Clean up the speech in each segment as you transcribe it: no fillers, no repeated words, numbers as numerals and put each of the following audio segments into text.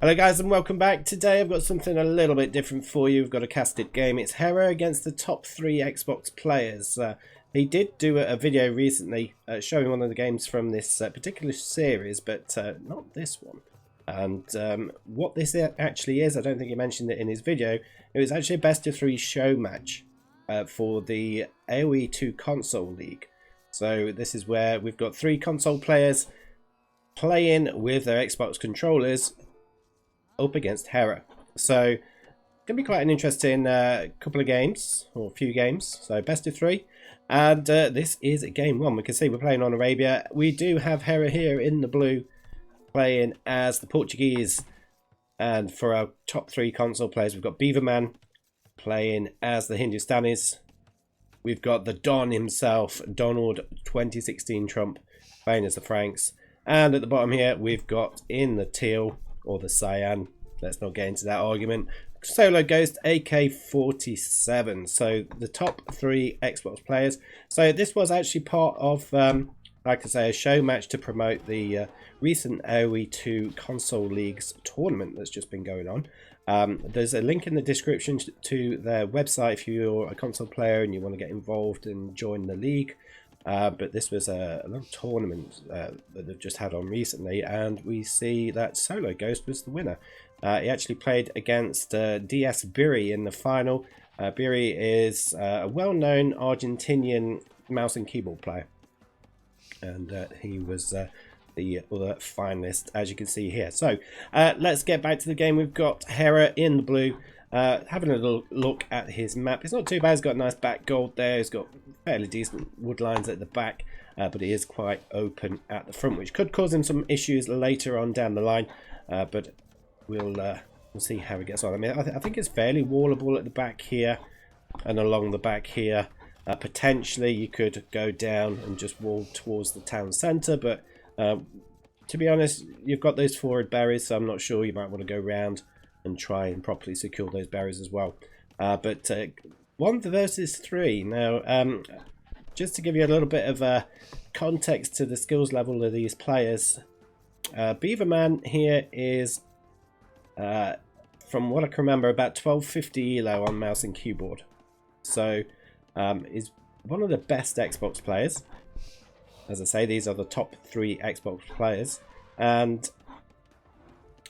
Hello guys and welcome back. Today I've got something a little bit different for you. We've got a casted game. It's Hera against the top 3 Xbox players. He did do a video recently showing one of the games from this particular series, but not this one. And what this actually is, I don't think he mentioned it in his video. It was actually a best of 3 show match for the AoE 2 console league. So this is where we've got 3 console players playing with their Xbox controllers up against Hera. So gonna be quite an interesting couple of games, or a few games. So best of 3, and this is game 1. We can see we're playing on Arabia. We do have Hera here in the blue playing as the Portuguese, and for our top 3 console players we've got Beaverman playing as the Hindustanis. We've got the Don himself, Donald 2016 Trump, playing as the Franks, and at the bottom here we've got in the teal or the cyan, let's not get into that argument, Solo Ghost AK-47. So the top 3 Xbox players. So this was actually part of like I say, a show match to promote the recent AoE 2 console leagues tournament that's just been going on. There's a link in the description to their website if you're a console player and you want to get involved and join the league. But this was a little tournament that they've just had on recently, and we see that Solo Ghost was the winner. He actually played against DS Biri in the final. Biri is a well-known Argentinian mouse and keyboard player, and he was the other finalist, as you can see here. So let's get back to the game. We've got Hera in the blue. Having a little look at his map, it's not too bad. He's got a nice back gold there. He's got fairly decent wood lines at the back, but he is quite open at the front, which could cause him some issues later on down the line. But we'll see how he gets on. I mean, I think it's fairly wallable at the back here and along the back here. Potentially, you could go down and just wall towards the town centre, but to be honest, you've got those forward berries, so I'm not sure. You might want to go round and try and properly secure those berries as well. But 1 versus 3. Now, just to give you a little bit of context to the skills level of these players, Beaverman here is, from what I can remember, about 1250 elo on mouse and keyboard. So, is one of the best Xbox players. As I say, these are the top 3 Xbox players, and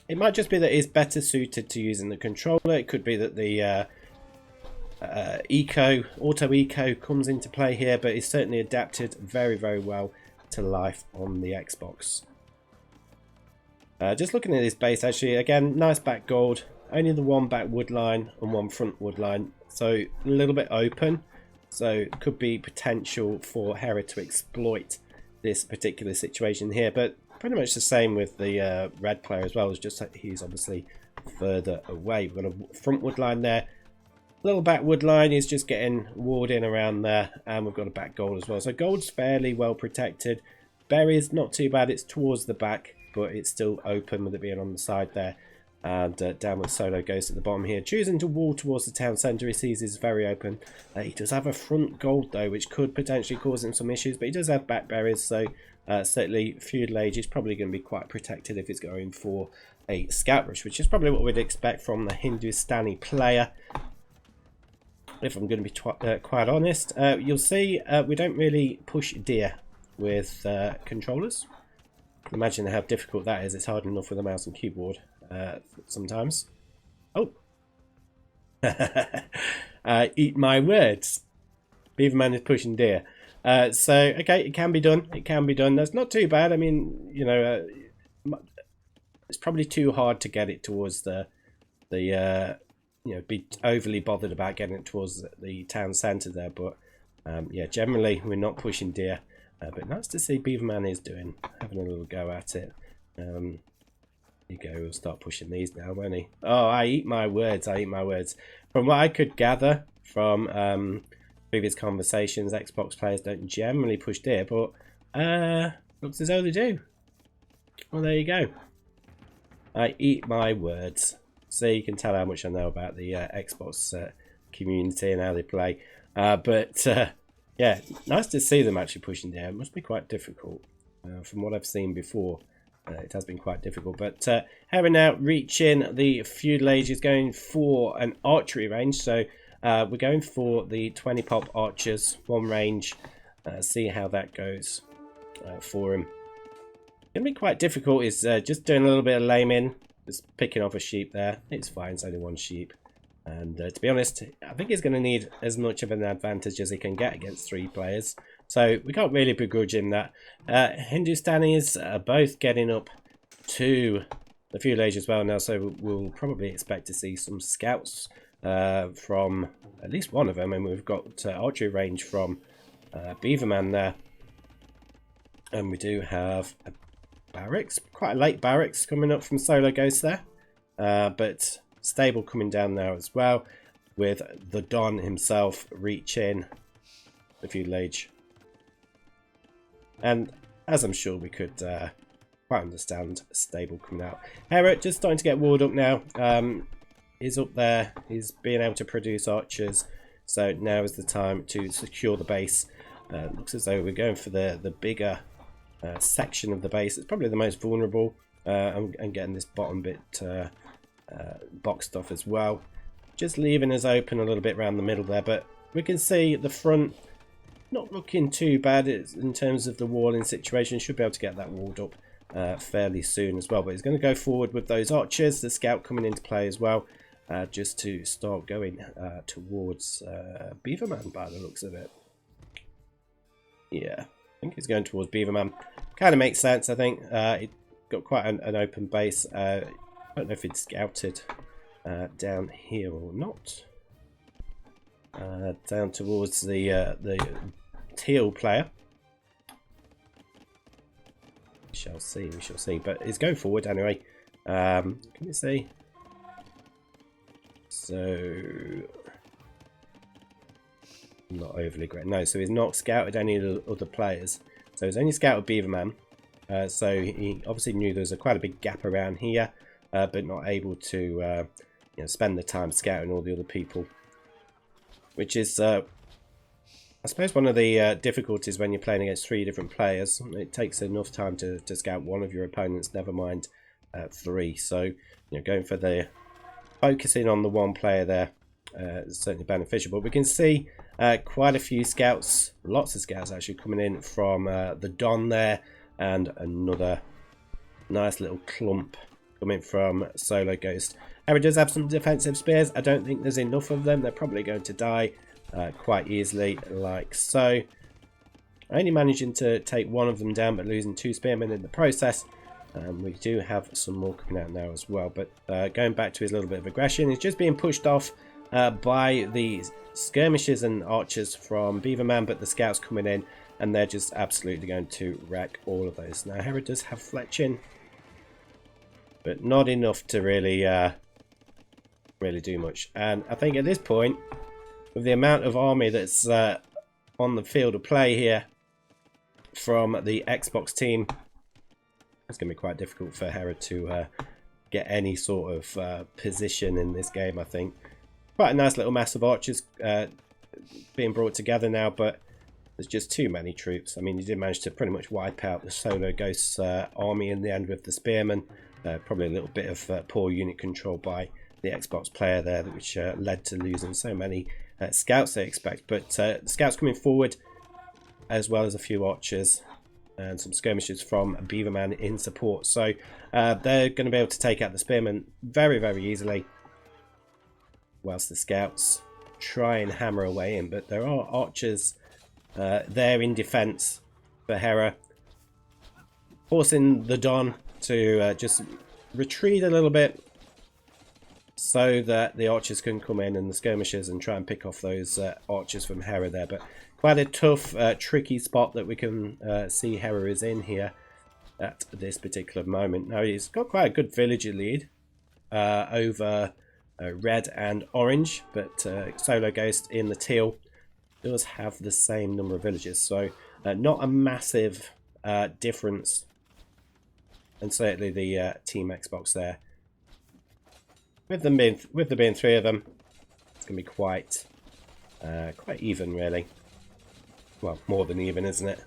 it might just be that he's better suited to using the controller. It could be that the auto eco comes into play here, but he's certainly adapted very, very well to life on the Xbox. Just looking at his base, actually, again, nice back gold. Only the 1 back wood line and 1 front wood line, so a little bit open. So could be potential for Hera to exploit this particular situation here, but pretty much the same with the red player as well. It's just that he's obviously further away. We've got a front wood line there, little back wood line is just getting walled in around there, and we've got a back gold as well. So gold's fairly well protected. Berries not too bad, it's towards the back, but it's still open with it being on the side there. And downward Solo Ghost at the bottom here, choosing to wall towards the town centre. He sees is very open. He does have a front gold though, which could potentially cause him some issues, but he does have back berries, so certainly feudal age is probably going to be quite protected if it's going for a scout rush, which is probably what we'd expect from the Hindustani player, if I'm going to be quite honest. You'll see we don't really push deer with controllers. Imagine how difficult that is. It's hard enough with a mouse and keyboard sometimes. Oh, eat my words. Beaverman is pushing deer. So okay, it can be done. It can be done. That's not too bad. I mean, you know, it's probably too hard to get it towards the you know, be overly bothered about getting it towards the town centre there. But yeah, generally we're not pushing deer. But nice to see Beaverman is having a little go at it. You go, we'll start pushing these now, won't he? Oh, I eat my words, I eat my words. From what I could gather from previous conversations, Xbox players don't generally push deer, but looks as though they do. Well, there you go. I eat my words. So you can tell how much I know about the Xbox community and how they play. But yeah, nice to see them actually pushing deer. It must be quite difficult from what I've seen before. It has been quite difficult, but Hera now reaching the feudal age is going for an archery range, so we're going for the 20 pop archers, one range, see how that goes for him. Gonna be quite difficult is just doing a little bit of laming, just picking off a sheep there. It's fine, it's only one sheep. And to be honest, I think he's going to need as much of an advantage as he can get against 3 players. So we can't really begrudge him that. Hindustanis are both getting up to the feudal age as well now, so we'll probably expect to see some scouts from at least one of them. And we've got archery range from Beaverman there. And we do have a barracks, quite a late barracks coming up from Solo Ghost there. But stable coming down there as well, with the Don himself reaching the feudal age. And as I'm sure we could quite understand, stable coming out. Hera just starting to get walled up now. He's up there, he's being able to produce archers, so now is the time to secure the base. Looks as though we're going for the bigger section of the base. It's probably the most vulnerable, and getting this bottom bit boxed off as well, just leaving us open a little bit around the middle there. But we can see the front not looking too bad in terms of the walling situation. Should be able to get that walled up fairly soon as well. But he's going to go forward with those archers, the scout coming into play as well, just to start going towards Beaverman by the looks of it. Yeah, I think he's going towards Beaverman. Kind of makes sense, I think. He got quite an open base. I don't know if he'd scouted down here or not. Down towards the teal player. We shall see, we shall see. But he's going forward anyway. Can you see? So, not overly great. No, so he's not scouted any of the other players. So he's only scouted Beaverman. So he obviously knew there was quite a big gap around here. But not able to spend the time scouting all the other people, which is I suppose one of the difficulties when you're playing against 3 different players. It takes enough time to scout one of your opponents, never mind 3. So going for the focusing on the one player there is certainly beneficial. But we can see quite a few scouts, lots of scouts actually coming in from the Don there, and another nice little clump coming from Solo Ghost. Hera does have some defensive spears. I don't think there's enough of them. They're probably going to die quite easily, like so. Only managing to take one of them down, but losing 2 spearmen in the process. We do have some more coming out now as well. But going back to his little bit of aggression, he's just being pushed off by the skirmishers and archers from Beaverman, but the scouts coming in, and they're just absolutely going to wreck all of those. Now, Hera does have fletching, but not enough to really do much. And I think at this point, with the amount of army that's on the field of play here from the Xbox team, it's going to be quite difficult for Hera to get any sort of position in this game, I think. Quite a nice little mass of archers being brought together now, but there's just too many troops. I mean, he did manage to pretty much wipe out the Solo Ghost's army in the end with the spearmen. Probably a little bit of poor unit control by the Xbox player there, which led to losing so many scouts they expect. But scouts coming forward, as well as a few archers and some skirmishers from Beaverman in support. So they're going to be able to take out the spearmen very, very easily, whilst the scouts try and hammer away in. But there are archers there in defense for Hera, forcing the Don to just retreat a little bit so that the archers can come in and the skirmishers and try and pick off those archers from Hera there. But quite a tough, tricky spot that we can see Hera is in here at this particular moment. Now, he's got quite a good villager lead over red and orange, but Solo Ghost in the teal does have the same number of villagers, so not a massive difference. And certainly the Team Xbox there, with there being 3 of them, it's going to be quite even, really. Well, more than even, isn't it?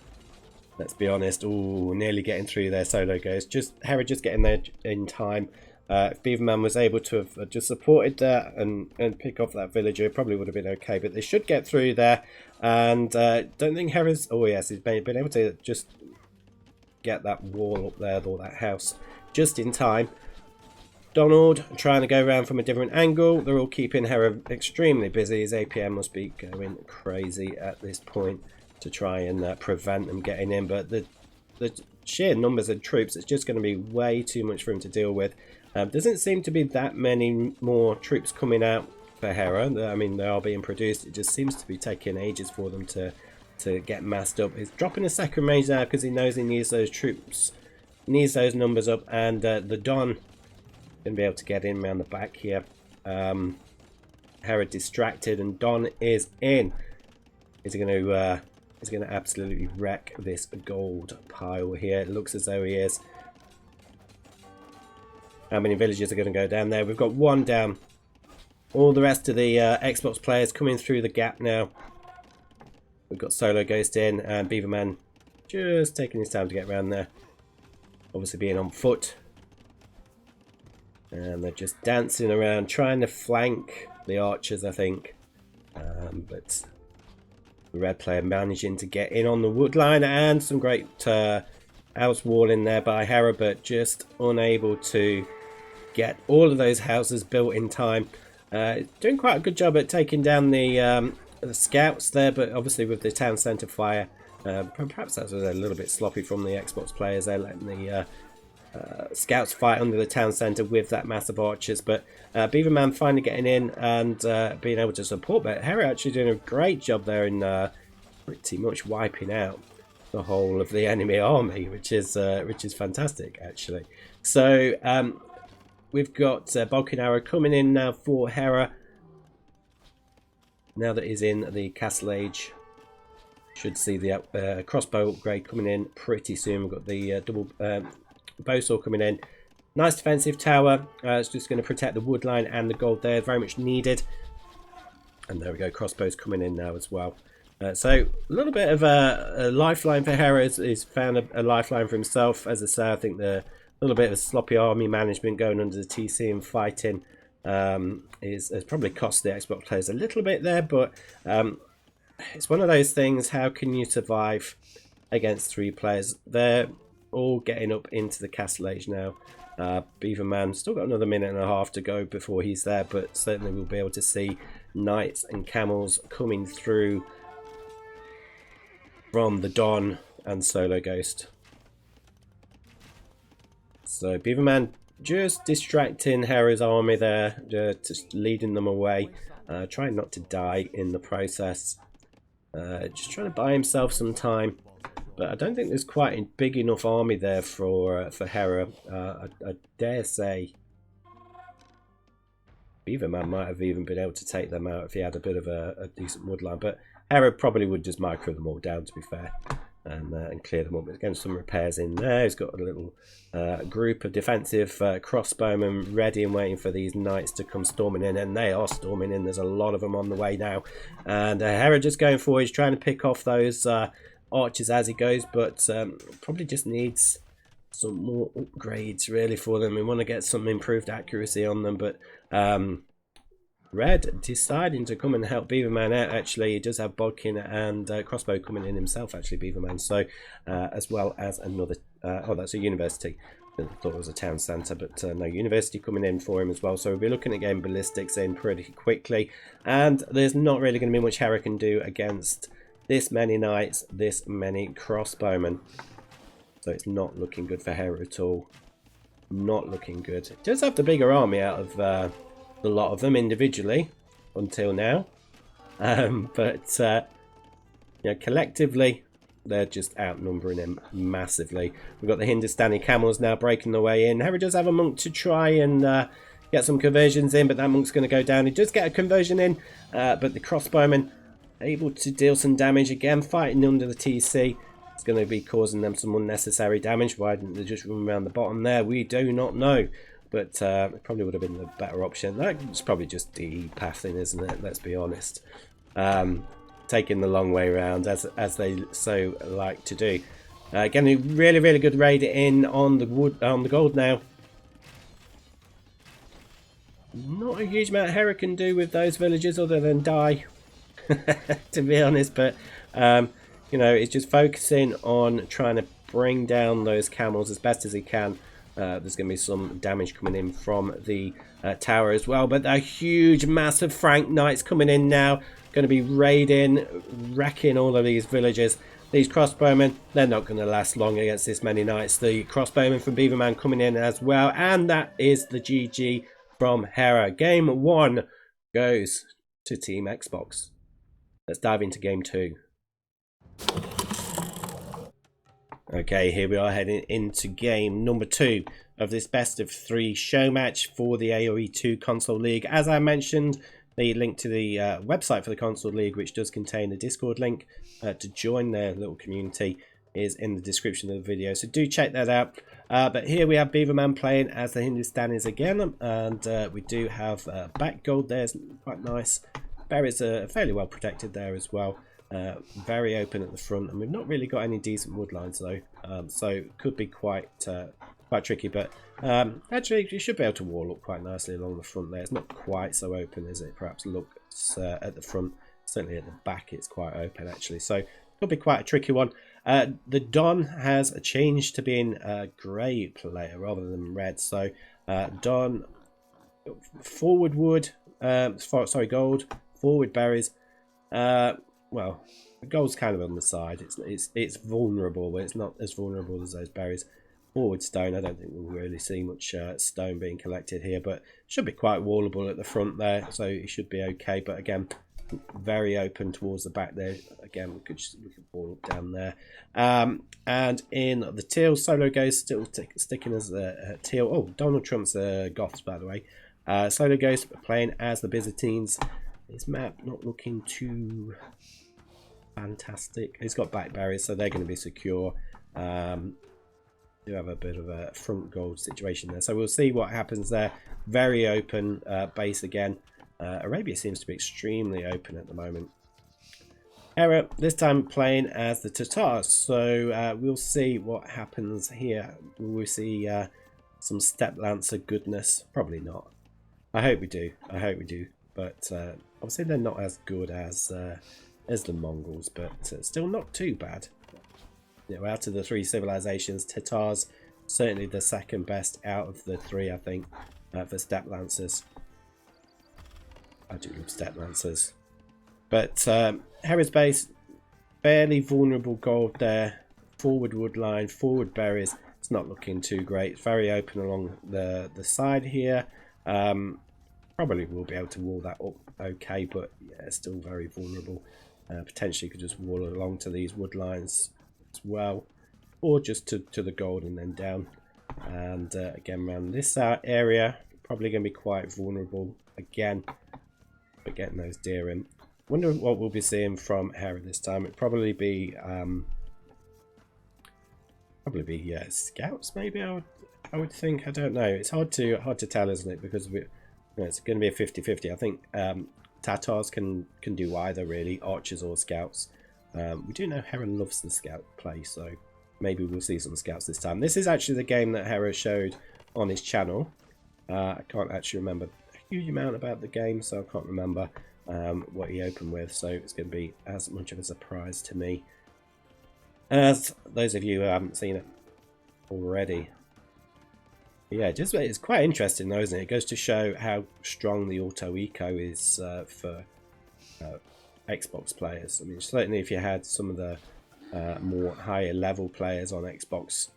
Let's be honest. Ooh, nearly getting through there. Solo Ghost. Hera just getting there in time. If Beaverman was able to have just supported that and pick off that villager, it probably would have been okay. But they should get through there. And don't think Hera's... Oh, yes, he's been able to just get that wall up there, or that house, just in time. Donald trying to go around from a different angle. They're all keeping Hera extremely busy. His APM must be going crazy at this point to try and prevent them getting in. But the sheer numbers of troops, it's just going to be way too much for him to deal with. Doesn't seem to be that many more troops coming out for Hera. I mean, they are being produced. It just seems to be taking ages for them to get massed up. He's dropping a second range now because he knows he needs those troops, needs those numbers up, and the Don going to be able to get in around the back here. Hera distracted, and Don is in. He's going to absolutely wreck this gold pile here. It looks as though he is. How many villages are going to go down there? We've got one down. All the rest of the Xbox players coming through the gap now. We've got Solo Ghost in, and Beaverman just taking his time to get around there. Obviously being on foot. And they're just dancing around, trying to flank the archers, I think. But the red player managing to get in on the wood line, and some great house wall in there by Hera, but just unable to get all of those houses built in time. Doing quite a good job at taking down the scouts there, but obviously with the town centre fire, perhaps that was a little bit sloppy from the Xbox players. They're letting the scouts fight under the town centre with that mass of archers, but Beaverman finally getting in and being able to support. But Hera actually doing a great job there in pretty much wiping out the whole of the enemy army, which is fantastic actually. So we've got Balkan Arrow coming in now for Hera. Now that he's in the Castle Age, should see the crossbow upgrade coming in pretty soon. We've got the double bowsaw coming in. Nice defensive tower. It's just going to protect the wood line and the gold there. Very much needed. And there we go. Crossbows coming in now as well. So a little bit of a lifeline for Hera. He's found a lifeline for himself. As I say, I think the little bit of sloppy army management going under the TC and fighting has probably cost the Xbox players a little bit there, but it's one of those things. How can you survive against 3 players? They're all getting up into the Castle Age now. Beaverman still got another minute and a half to go before he's there, but certainly we'll be able to see knights and camels coming through from the Don and Solo Ghost. So Beaverman just distracting Hera's army there, just leading them away, trying not to die in the process, just trying to buy himself some time. But I don't think there's quite a big enough army there for Hera. I dare say Beaverman might have even been able to take them out if he had a bit of a decent woodline. But Hera probably would just micro them all down, to be fair, and clear them up. But again, some repairs in there. He's got a little group of defensive crossbowmen ready and waiting for these knights to come storming in, and they are storming in. There's a lot of them on the way now, and Hera just going forward. He's trying to pick off those archers as he goes, but probably just needs some more upgrades really for them. We want to get some improved accuracy on them, but Red deciding to come and help Beaverman out. Actually, he does have Bodkin and Crossbow coming in himself, actually, Beaverman. So as well as another oh, that's a university. I thought it was a town centre, but no, university coming in for him as well. So we'll be looking at getting ballistics in pretty quickly, and there's not really going to be much Hera can do against this many knights, this many crossbowmen. So it's not looking good for Hera at all. Not looking good. It does have the bigger army out of the lot of them individually until now. But you know, collectively, they're just outnumbering him massively. We've got the Hindustani camels now breaking their way in. Hera does have a monk to try and get some conversions in, but that monk's going to go down. He does get a conversion in, but the crossbowmen able to deal some damage again, fighting under the TC. It's going to be causing them some unnecessary damage. Why didn't they just run around the bottom there? We do not know, but it probably would have been the better option. That's probably just DE pathing, isn't it? Let's be honest. Taking the long way around, as they so like to do. Getting a really good raid in on the wood, on the gold now. Not a huge amount Hera can do with those villagers other than die, to be honest. But you know, it's just focusing on trying to bring down those camels as best as he can. There's going to be some damage coming in from the tower as well. But a huge, massive Frank Knights coming in now. Going to be raiding, wrecking all of these villagers. These crossbowmen, they're not going to last long against this many knights. The crossbowmen from Beaverman coming in as well. And that is the GG from Hera. Game 1 goes to Team Xbox. Let's dive into Game 2. Okay, here we are heading into game number 2 of this best of 3 show match for the AoE 2 console league. As I mentioned, the link to the website for the console league, which does contain a Discord link to join their little community, is in the description of the video, so do check that out. But here we have Beaverman playing as the Hindustanis again, and we do have back gold there, quite nice. Berries are fairly well protected there as well. Very open at the front, and we've not really got any decent wood lines though, so it could be quite tricky. But actually, you should be able to wall up quite nicely along the front there. It's not quite so open as it perhaps looks at the front. Certainly at the back, it's quite open actually. So it could be quite a tricky one. The Don has a change to being a grey player rather than red. So Don, forward wood, sorry, gold, forward berries. Well, the gold's kind of on the side. It's vulnerable, but it's not as vulnerable as those berries. Forward stone, I don't think we'll really see much stone being collected here, but should be quite wallable at the front there, so it should be okay. But again, very open towards the back there. Again, we could wall up down there. And in the teal, Solo Ghost still sticking as the teal. Oh, Donald Trump's Goths, by the way. Solo Ghost playing as the Byzantines. This map not looking too fantastic. It's got back barriers, so they're going to be secure. Do have a bit of a front gold situation there, so we'll see what happens there. Very open base again. Arabia seems to be extremely open at the moment. Hera this time playing as the Tatars, so we'll see what happens here. Will we see some Step Lancer goodness? Probably not. I hope we do. I hope we do. But obviously they're not as good as the Mongols, but still not too bad. You know, out of the 3 civilizations, Tatars certainly the second best out of the 3, I think, for Step Lancers. I do love Step Lancers. But Hera's base, fairly vulnerable gold there. Forward wood line, forward berries. It's not looking too great. It's very open along the side here. Probably will be able to wall that up okay, but yeah, still very vulnerable. Potentially could just wall along to these wood lines as well, or just to the gold and then down. And again, around this area, probably going to be quite vulnerable again. But getting those deer in. Wonder what we'll be seeing from Hera this time. It'd probably be scouts, maybe. I would think. I don't know. It's hard to tell, isn't it? Because it's going to be a 50-50. I think Tatars can do either, really, archers or scouts. We do know Hera loves the scout play, so maybe we'll see some scouts this time. This is actually the game that Hera showed on his channel. I can't actually remember a huge amount about the game, so I can't remember what he opened with, so it's going to be as much of a surprise to me as those of you who haven't seen it already. Yeah, just it's quite interesting though, isn't it? It goes to show how strong the auto eco is for Xbox players. I mean, certainly if you had some of the more higher level players on Xbox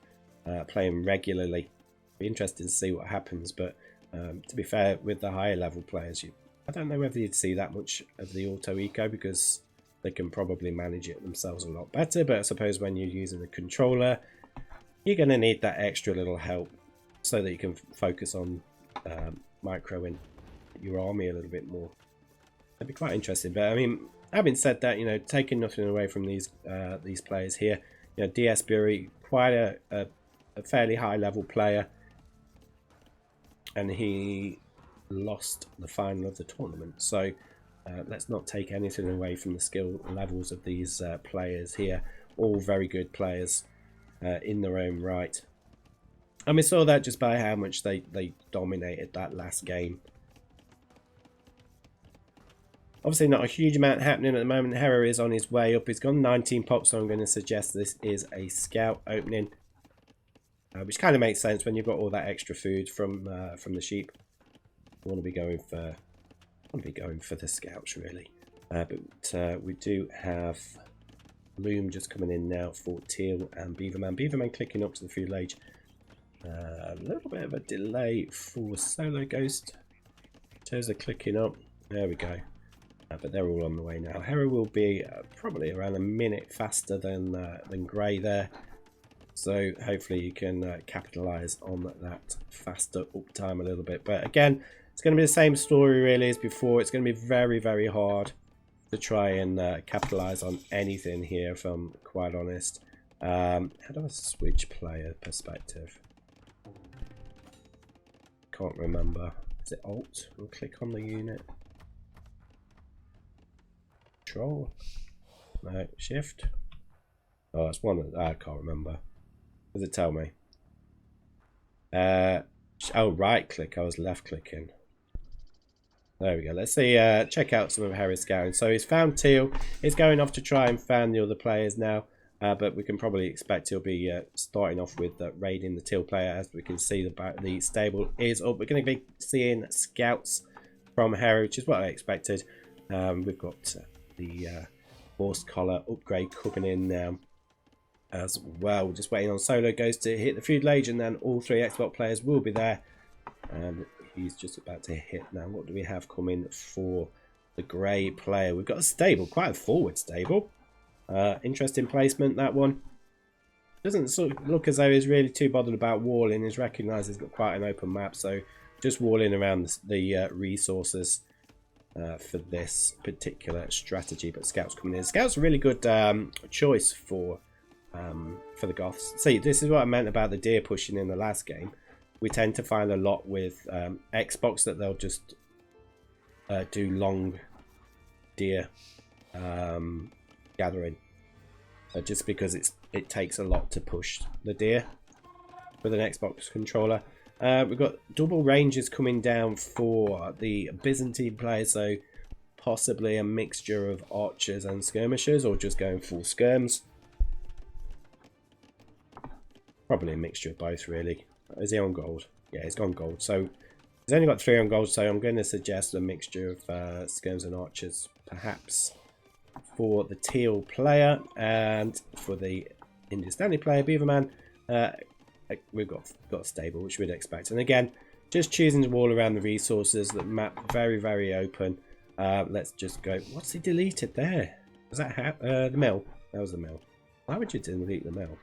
playing regularly, it'd be interesting to see what happens. But to be fair, with the higher level players, I don't know whether you'd see that much of the auto eco because they can probably manage it themselves a lot better. But I suppose when you're using a controller, you're going to need that extra little help, so that you can focus on microing your army a little bit more. That'd be quite interesting. But I mean, having said that, you know, taking nothing away from these players here, you know, DS Bury, quite a fairly high level player, and he lost the final of the tournament. So let's not take anything away from the skill levels of these players here. All very good players. in their own right. And we saw that just by how much they dominated that last game. Obviously not a huge amount happening at the moment. Hera is on his way up. He's gone 19 pops, so I'm going to suggest this is a scout opening. Which kind of makes sense when you've got all that extra food from the sheep. I want to be going for the scouts really. But we do have Loom just coming in now for Teal and Beaverman. Beaverman clicking up to the food age. A little bit of a delay for Solo Ghost. Toes are clicking up. There we go. But they're all on the way now. Hera will be probably around a minute faster than Grey there. So hopefully you can capitalise on that faster uptime a little bit. But again, it's going to be the same story really as before. It's going to be very, very hard to try and capitalise on anything here, if I'm quite honest. How do I switch player perspective? Can't remember. Is it Alt? We'll click on the unit. Control? No, Shift? Oh, it's one. I can't remember. Does it tell me? Oh, right click. I was left clicking. There we go. Let's see. Check out some of Hera's scouting. So he's found Teal. He's going off to try and find the other players now. But we can probably expect he'll be starting off with raiding the Teal player. As we can see, the stable is up. We're going to be seeing scouts from Hera, which is what I expected. We've got the horse collar upgrade coming in now as well. Just waiting on Solo Ghost to hit the food age, and then all three Xbox players will be there. And he's just about to hit now. What do we have coming for the Grey player? We've got a stable, quite a forward stable. Interesting placement, that one. Doesn't sort of look as though he's really too bothered about walling. He's recognised he's got quite an open map, so just walling around the resources for this particular strategy. But scouts coming in. Scouts are a really good choice for the Goths. See, this is what I meant about the deer pushing in the last game. We tend to find a lot with Xbox that they'll just do long deer gathering, just because it takes a lot to push the deer with an Xbox controller. We've got double ranges coming down for the Byzantine players, so possibly a mixture of archers and skirmishers, or just going full skirms. Probably a mixture of both, really. Is he on gold? Yeah, he's gone gold. So he's only got 3 on gold, so I'm going to suggest a mixture of skirms and archers, perhaps, for the Teal player. And for the Hindustani player, Beaverman, we've got a stable, which we'd expect. And again, just choosing to wall around the resources. The map very, very open. Let's just go. What's he deleted there? Was that the mill? That was the mill. Why would you delete the mill?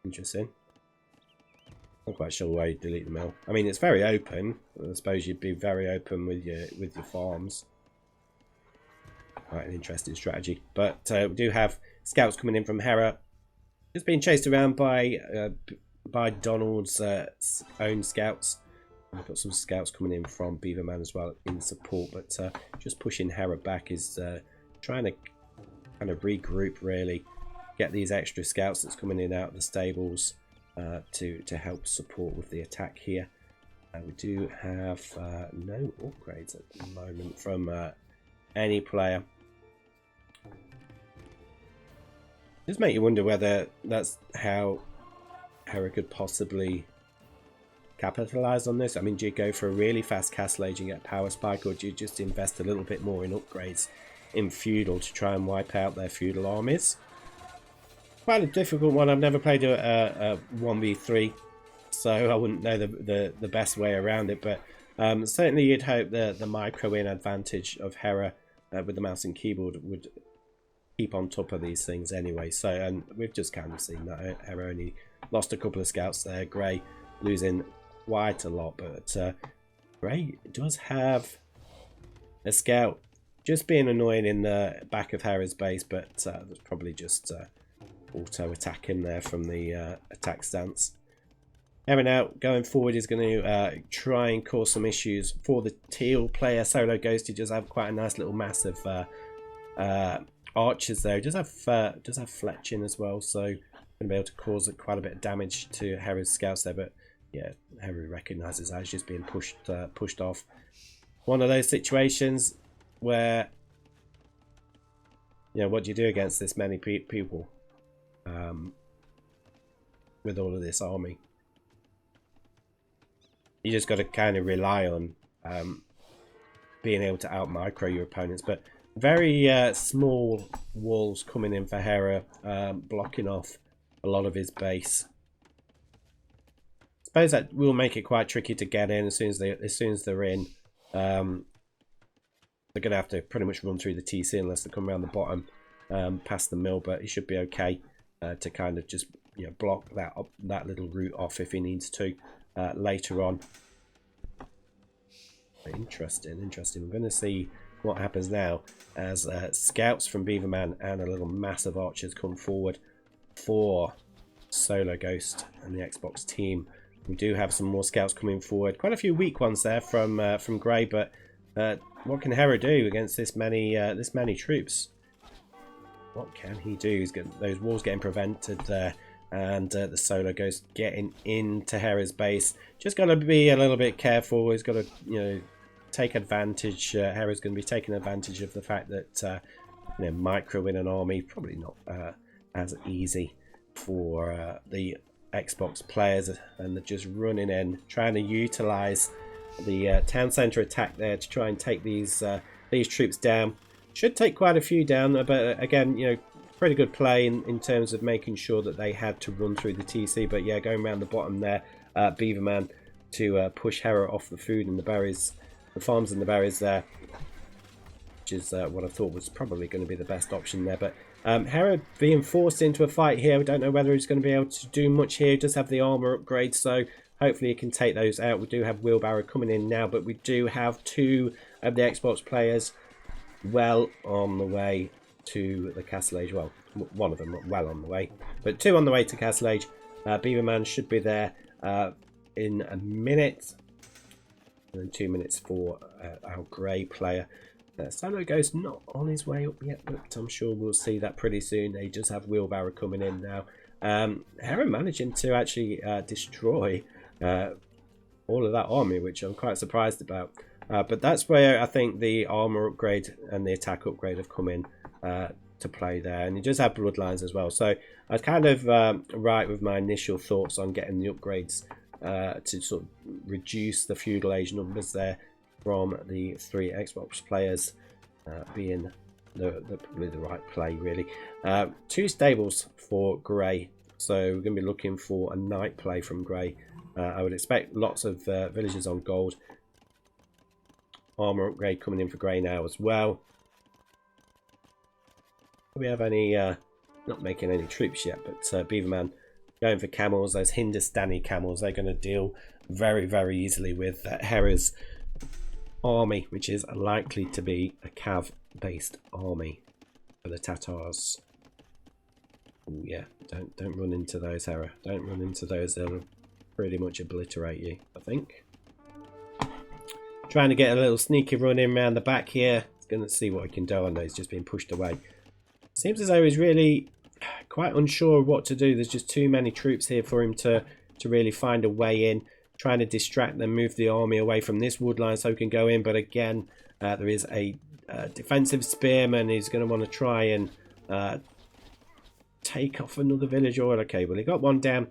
Interesting. Not quite sure why you delete the mill. I mean, it's very open. I suppose you'd be very open with your farms. Quite an interesting strategy. But we do have scouts coming in from Hera. Just being chased around by Donald's own scouts. We've got some scouts coming in from Beaverman as well in support. But just pushing Hera back is trying to kind of regroup, really. Get these extra scouts that's coming in out of the stables to help support with the attack here. We do have no upgrades at the moment from any player. Just make you wonder whether that's how Hera could possibly capitalize on this. I mean, do you go for a really fast castle age and get a power spike, or do you just invest a little bit more in upgrades in feudal to try and wipe out their feudal armies? Quite a difficult one. I've never played a 1v3, so I wouldn't know the best way around it. But certainly you'd hope the micro-win advantage of Hera with the mouse and keyboard would keep on top of these things anyway. So, and we've just kind of seen that Hera only lost a couple of scouts there. Grey losing quite a lot, but Grey does have a scout just being annoying in the back of Hera's base, but that's probably just auto attacking there from the attack stance. Hera now going forward is going to try and cause some issues for the Teal player. Solo Ghost, he does have quite a nice little mass of archers there. He does have fletching as well, so going to be able to cause quite a bit of damage to Hera's scouts there. But yeah, Hera recognises that he's just being pushed off. One of those situations where, you know, what do you do against this many people with all of this army? You just got to kind of rely on being able to out micro your opponents. But very small walls coming in for Hera, blocking off a lot of his base. I suppose that will make it quite tricky to get in as soon as they're in. They're going to have to pretty much run through the TC unless they come around the bottom past the mill, but he should be okay to kind of just, you know, block that little route off if he needs to later on. Interesting. We're going to see what happens now as scouts from Beaverman and a little mass of archers come forward for Solo Ghost and the Xbox team. We do have some more scouts coming forward. Quite a few weak ones there from Grey, but what can Hera do against this many troops? What can he do? He's got those walls getting prevented there, and the Solo Ghost getting into Hera's base. Just got to be a little bit careful. He's got to, you know, take advantage. Hera's going to be taking advantage of the fact that you know, micro in an army probably not as easy for the Xbox players, and they're just running in, trying to utilize the town center attack there to try and take these troops down. Should take quite a few down, but again, you know, pretty good play in terms of making sure that they had to run through the TC. But yeah, going around the bottom there, Beaverman to push Hera off the food and the berries, the farms and the berries there, which is what I thought was probably going to be the best option there. But Hera being forced into a fight here. We don't know whether he's going to be able to do much here. He does have the armor upgrade, so hopefully he can take those out. We do have Wheelbarrow coming in now, but we do have two of the Xbox players well on the way to the Castle Age. Well, one of them not well on the way, but two on the way to Castle Age. Beaverman should be there in a minute, and then 2 minutes for our Grey player. Solo Ghost not on his way up yet, but I'm sure we'll see that pretty soon. He does have Wheelbarrow coming in now. Hera managing to actually destroy all of that army, which I'm quite surprised about. But that's where I think the armor upgrade and the attack upgrade have come in to play there. And he does have bloodlines as well. So I was kind of right with my initial thoughts on getting the upgrades to sort of reduce the feudal age numbers there from the three Xbox players, being probably the right play, really. Two stables for Grey. So we're going to be looking for a night play from Grey. I would expect lots of villagers on gold. Armor upgrade coming in for Grey now as well. Do we have any, not making any troops yet, but Beaverman going for camels. Those Hindustani camels, they're going to deal very, very easily with Hera's army, which is likely to be a cav-based army for the Tatars. Ooh, yeah, don't run into those, Hera. Don't run into those. They'll pretty much obliterate you, I think. Trying to get a little sneaky run in around the back here. He's going to see what he can do. I know he's just being pushed away. Seems as though he's really quite unsure of what to do. There's just too many troops here for him to really find a way in. Trying to distract them, move the army away from this wood line so he can go in. But again, there is a defensive spearman. He's going to want to try and take off another village. Or okay, well, he got one down.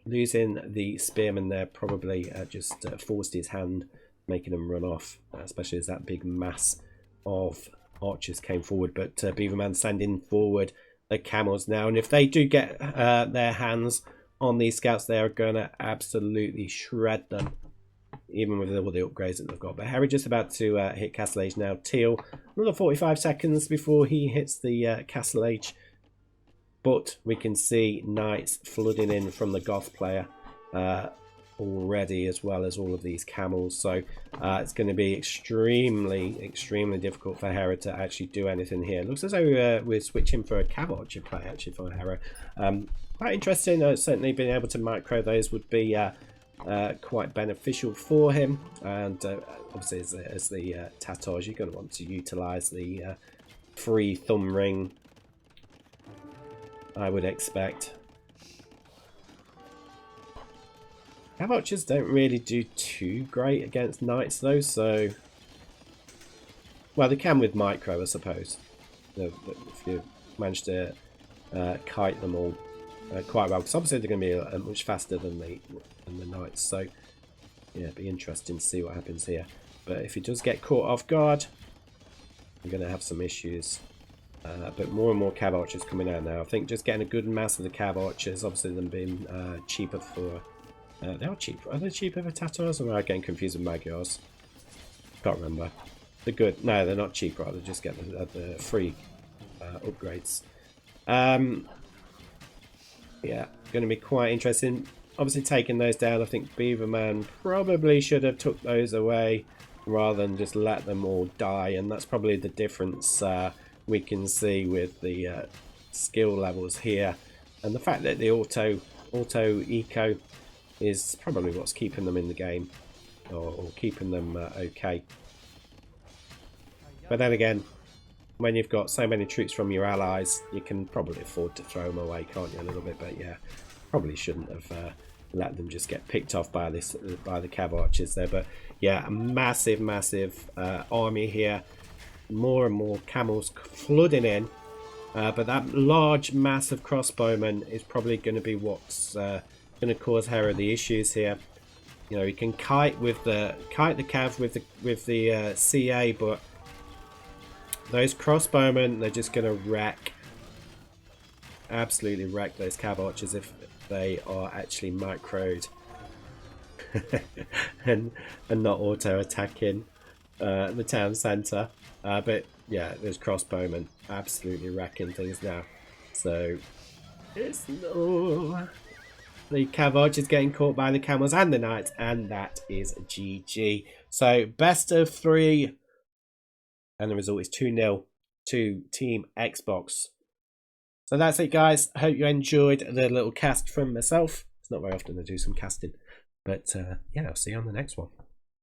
Losing the spearman there probably just forced his hand, making him run off, especially as that big mass of archers came forward. But Beaverman sending forward the camels now, and if they do get their hands on these scouts, they are going to absolutely shred them, even with all the upgrades that they've got. But Hera just about to hit Castle Age now. Teal, another 45 seconds before he hits the Castle Age. But we can see knights flooding in from the Goth player already, as well as all of these camels. So it's going to be extremely, extremely difficult for Hera to actually do anything here. Looks as though we're switching for a cav archer play, actually, for Hera. Quite interesting. Certainly being able to micro those would be quite beneficial for him. And obviously, as the Tatars, you're going to want to utilise the free thumb ring, I would expect. Cav Archers don't really do too great against knights though, so... Well, they can with micro, I suppose. If you manage to kite them all quite well. Because obviously they're going to be much faster than the knights, so... Yeah, it'd be interesting to see what happens here. But if he does get caught off guard, we're going to have some issues. But more and more Cav Archers coming out now. I think just getting a good mass of the Cav Archers, obviously them being cheaper for... they are cheap. Are they cheaper for Tatars, or am I getting confused with Magyars? Can't remember. They're good. No, they're not cheap, right? They just get the free upgrades. Yeah, going to be quite interesting. Obviously taking those down, I think Beaverman probably should have took those away rather than just let them all die, and that's probably the difference we can see with the skill levels here, and the fact that the auto eco is probably what's keeping them in the game, or keeping them okay. But then again, when you've got so many troops from your allies, you can probably afford to throw them away, can't you, a little bit? But yeah, probably shouldn't have let them just get picked off by the Cav Archers there. But yeah, a massive army here. More and more camels flooding in. But that large mass of crossbowmen is probably going to be what's going to cause Hera the issues here. You know, he can kite the Cav with the CA, but those crossbowmen, they're just going to absolutely wreck those Cav Archers if they are actually microed and not auto attacking the town centre. But yeah, those crossbowmen absolutely wrecking things now. So it's the Cav Archers getting caught by the camels and the knights, and that is GG. So best of 3. And the result is 2-0 to Team Xbox. So that's it, guys. I hope you enjoyed the little cast from myself. It's not very often I do some casting. But yeah, I'll see you on the next one.